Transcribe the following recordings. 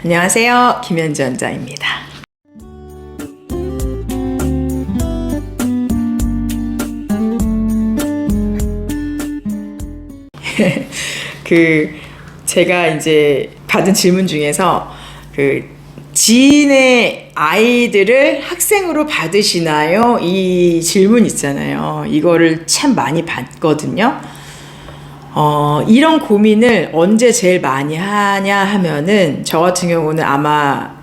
안녕하세요. 김현지 원장입니다. 제가 이제 받은 질문 중에서 지인의 아이들을 학생으로 받으시나요? 이 질문 있잖아요. 이거를 참 많이 받거든요. 이런 고민을 언제 제일 많이 하냐 하면은 저 같은 경우는 아마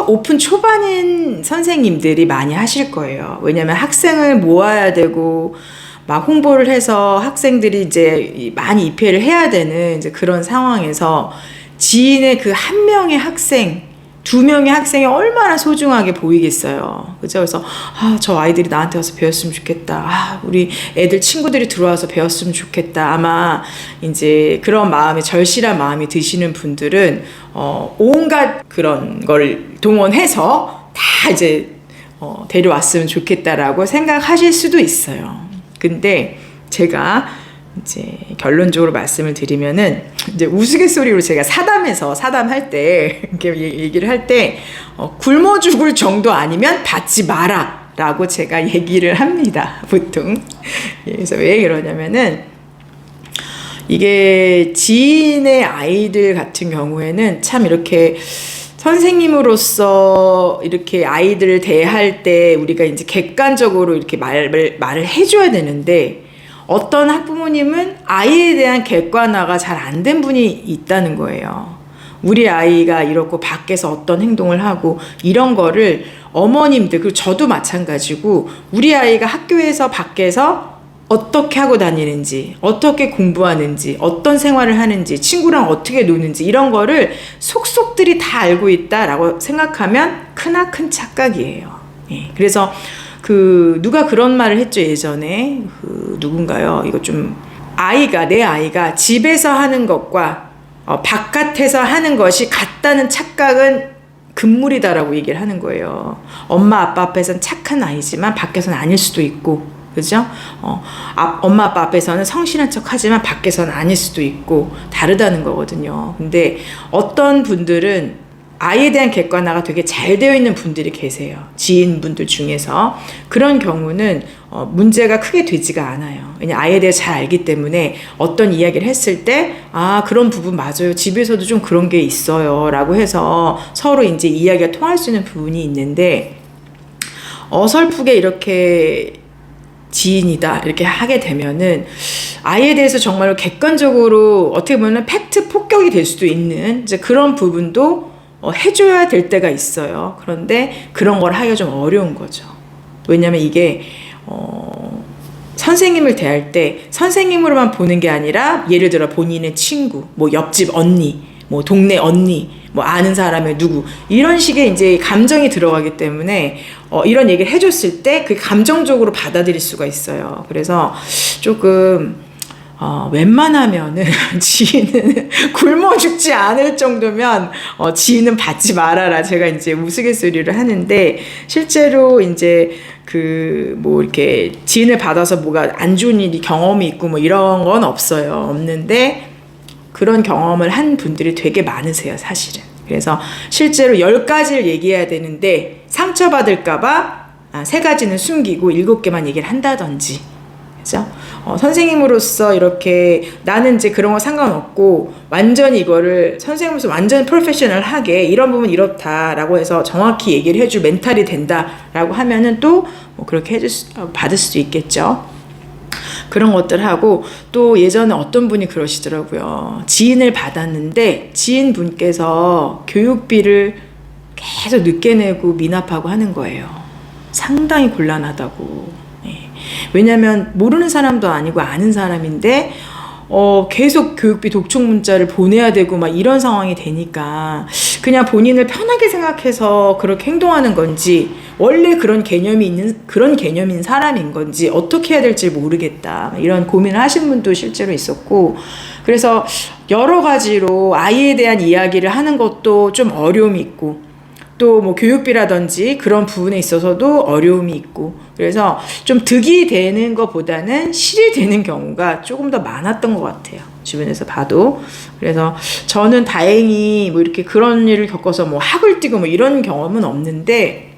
오픈 초반인 선생님들이 많이 하실 거예요. 왜냐면 학생을 모아야 되고 막 홍보를 해서 학생들이 이제 많이 입회를 해야 되는 이제 그런 상황에서 지인의 그 한 명의 학생, 두 명의 학생이 얼마나 소중하게 보이겠어요. 그죠? 그래서 저 아이들이 나한테 와서 배웠으면 좋겠다. 우리 애들 친구들이 들어와서 배웠으면 좋겠다. 아마 이제 그런 마음이, 절실한 마음이 드시는 분들은 온갖 그런 걸 동원해서 다 이제 데려왔으면 좋겠다라고 생각하실 수도 있어요. 근데 제가 이제 결론적으로 말씀을 드리면은 이제 우스갯소리로 제가 사담할 때 이렇게 얘기를 할 때 굶어 죽을 정도 아니면 받지 마라 라고 제가 얘기를 합니다, 보통. 그래서 왜 그러냐면은 이게 지인의 아이들 같은 경우에는 참 이렇게 선생님으로서 이렇게 아이들을 대할 때 우리가 이제 객관적으로 이렇게 말을 해줘야 되는데, 어떤 학부모님은 아이에 대한 객관화가 잘 안 된 분이 있다는 거예요. 우리 아이가 이렇고 밖에서 어떤 행동을 하고 이런 거를 어머님들, 그리고 저도 마찬가지고 우리 아이가 학교에서 밖에서 어떻게 하고 다니는지, 어떻게 공부하는지, 어떤 생활을 하는지, 친구랑 어떻게 노는지 이런 거를 속속들이 다 알고 있다라고 생각하면 크나큰 착각이에요. 그래서 누가 그런 말을 했죠, 예전에. 누군가요? 이거 좀, 내 아이가 집에서 하는 것과 바깥에서 하는 것이 같다는 착각은 금물이다라고 얘기를 하는 거예요. 엄마 아빠 앞에서는 착한 아이지만 밖에서는 아닐 수도 있고, 그죠? 엄마 아빠 앞에서는 성실한 척 하지만 밖에서는 아닐 수도 있고, 다르다는 거거든요. 근데 어떤 분들은 아이에 대한 객관화가 되게 잘 되어 있는 분들이 계세요. 지인분들 중에서. 그런 경우는 문제가 크게 되지가 않아요. 왜냐면 아이에 대해 잘 알기 때문에 어떤 이야기를 했을 때 그런 부분 맞아요. 집에서도 좀 그런 게 있어요. 라고 해서 서로 이제 이야기가 통할 수 있는 부분이 있는데, 어설프게 이렇게 지인이다 이렇게 하게 되면은 아이에 대해서 정말로 객관적으로 어떻게 보면 팩트 폭격이 될 수도 있는 이제 그런 부분도 해줘야 될 때가 있어요. 그런데 그런 걸 하기가 좀 어려운 거죠. 왜냐면 이게 선생님을 대할 때 선생님으로만 보는 게 아니라, 예를 들어 본인의 친구, 뭐 옆집 언니, 뭐 동네 언니, 뭐 아는 사람의 누구, 이런 식의 이제 감정이 들어가기 때문에 이런 얘기를 해줬을 때 그 감정적으로 받아들일 수가 있어요. 그래서 조금 웬만하면은 지인은 굶어 죽지 않을 정도면 지인은 받지 말아라, 제가 이제 우스갯소리를 하는데, 실제로 이제 뭐 이렇게 지인을 받아서 뭐가 안 좋은 일이 경험이 있고 뭐 이런 건 없는데 그런 경험을 한 분들이 되게 많으세요, 사실은. 그래서 실제로 10가지를 얘기해야 되는데 상처받을까봐 3가지는 숨기고 7개만 얘기를 한다든지, 그죠? 선생님으로서 이렇게 나는 이제 그런 거 상관없고 완전히 이거를 선생님으로서 완전 프로페셔널하게 이런 부분 이렇다라고 해서 정확히 얘기를 해줄 멘탈이 된다라고 하면은 또 뭐 그렇게 받을 수도 있겠죠. 그런 것들 하고, 또 예전에 어떤 분이 그러시더라고요. 지인을 받았는데 지인분께서 교육비를 계속 늦게 내고 미납하고 하는 거예요. 상당히 곤란하다고. 왜냐면 모르는 사람도 아니고 아는 사람인데 계속 교육비 독촉 문자를 보내야 되고 막 이런 상황이 되니까 그냥 본인을 편하게 생각해서 그렇게 행동하는 건지, 원래 그런 개념인 사람인 건지, 어떻게 해야 될지 모르겠다, 이런 고민을 하신 분도 실제로 있었고, 그래서 여러 가지로 아이에 대한 이야기를 하는 것도 좀 어려움이 있고, 또 뭐 교육비라든지 그런 부분에 있어서도 어려움이 있고, 그래서 좀 득이 되는 것보다는 실이 되는 경우가 조금 더 많았던 것 같아요. 주변에서 봐도. 그래서 저는 다행히 뭐 이렇게 그런 일을 겪어서 뭐 학을 뛰고 뭐 이런 경험은 없는데,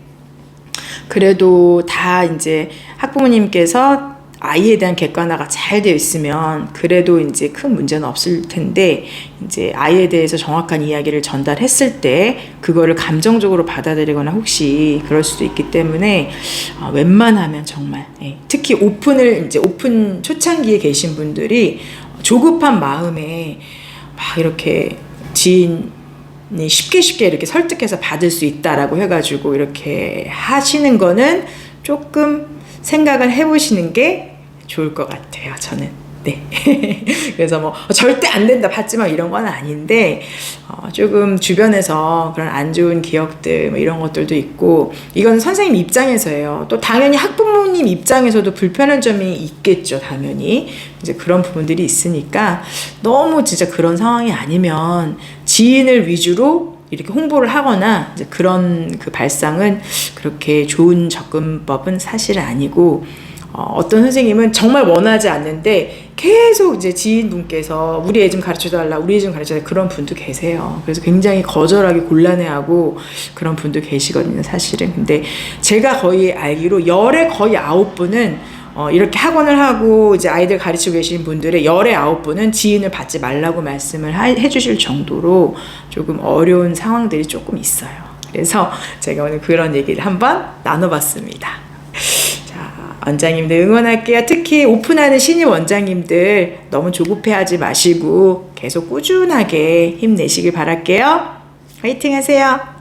그래도 다 이제 학부모님께서 아이에 대한 객관화가 잘 되어 있으면 그래도 이제 큰 문제는 없을 텐데, 이제 아이에 대해서 정확한 이야기를 전달했을 때 그거를 감정적으로 받아들이거나 혹시 그럴 수도 있기 때문에 웬만하면 정말, 특히 오픈 초창기에 계신 분들이 조급한 마음에 막 이렇게 지인이 쉽게 이렇게 설득해서 받을 수 있다라고 해가지고 이렇게 하시는 거는 조금 생각을 해보시는 게 좋을 것 같아요, 저는. 네. 그래서 뭐 절대 안 된다, 받지 마 이런 건 아닌데, 조금 주변에서 그런 안 좋은 기억들 뭐 이런 것들도 있고, 이건 선생님 입장에서예요. 또 당연히 학부모님 입장에서도 불편한 점이 있겠죠, 당연히. 이제 그런 부분들이 있으니까 너무 진짜 그런 상황이 아니면 지인을 위주로 이렇게 홍보를 하거나 이제 그런 그 발상은 그렇게 좋은 접근법은 사실 아니고, 어떤 선생님은 정말 원하지 않는데 계속 이제 지인분께서 우리 애 좀 가르쳐달라, 우리 애 좀 가르쳐달라, 그런 분도 계세요. 그래서 굉장히 거절하기 곤란해하고 그런 분도 계시거든요, 사실은. 근데 제가 거의 알기로 열에 거의 9분은 이렇게 학원을 하고 이제 아이들 가르치고 계신 분들의 열의 9분은 지인을 받지 말라고 말씀을 해주실 정도로 조금 어려운 상황들이 조금 있어요. 그래서 제가 오늘 그런 얘기를 한번 나눠봤습니다. 원장님들 응원할게요. 특히 오픈하는 신입 원장님들 너무 조급해하지 마시고 계속 꾸준하게 힘내시길 바랄게요. 화이팅 하세요.